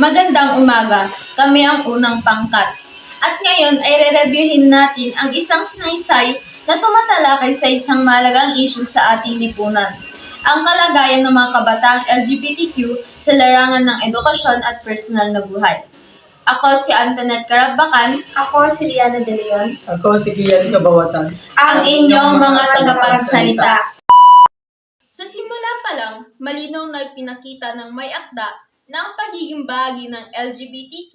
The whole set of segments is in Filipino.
Magandang umaga, kami ang unang pangkat. At ngayon ay re-reviewin natin ang isang sinaysay na tumatalakay sa isang mahalagang issue sa ating lipunan. Ang kalagayan ng mga kabataang LGBTQ sa larangan ng edukasyon at personal na buhay. Ako si Antoinette Carabacan. Ako si Riana De Leon. Ako si Kian Kabawatan. Ang inyong mga tagapagsalita. Sa simula pa lang, malinaw na pinakita ng may akda na ang pagiging bahagi ng LGBTQ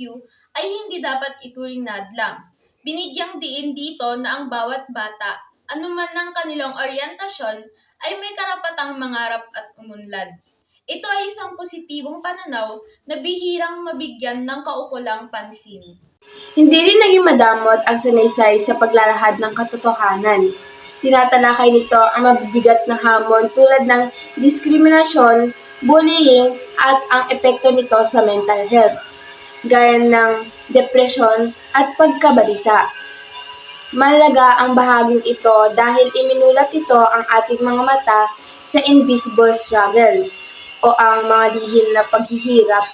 ay hindi dapat ituring na hadlang. Binigyang diin dito na ang bawat bata, anuman ng kanilang oryentasyon, ay may karapatang mangarap at umunlad. Ito ay isang positibong pananaw na bihirang mabigyan ng kaukulang pansin. Hindi rin naging madamot ang sanaysay sa paglalahad ng katotohanan. Tinatalakay nito ang mabibigat na hamon tulad ng diskriminasyon, bullying, at ang epekto nito sa mental health, gaya ng depresyon at pagkabalisa. Mahalaga ang bahaging ito dahil iminulat ito ang ating mga mata sa invisible struggle o ang mga lihim na paghihirap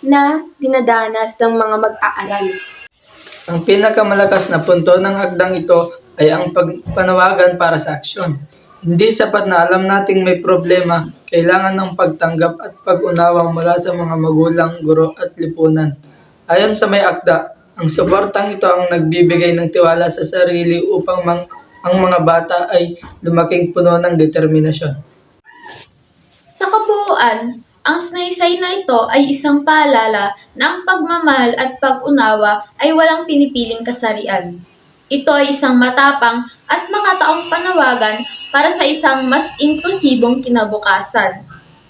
na dinadanas ng mga mag-aaral. Ang pinakamalakas na punto ng akdang ito ay ang panawagan para sa aksyon. Hindi sapat na alam nating may problema, kailangan ng pagtanggap at pag-unawang mula sa mga magulang, guro at lipunan. Ayon sa may akda, ang suportang ito ang nagbibigay ng tiwala sa sarili upang ang mga bata ay lumaking puno ng determinasyon. Sa kabuuan, ang sinaysay na ito ay isang paalala na ang pagmamahal at pag-unawa ay walang pinipiling kasarian. Ito ay isang matapang at makataong panawagan para sa isang mas inklusibong kinabukasan.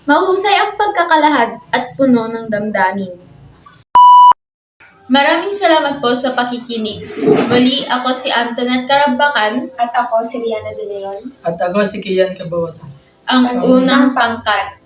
Mahusay ang pagkakalahad at puno ng damdamin. Maraming salamat po sa pakikinig. Muli, ako si Antoinette Carabacan, At ako si Riana De Leon. At ako si Kian Kabawatan. ang unang pangkat.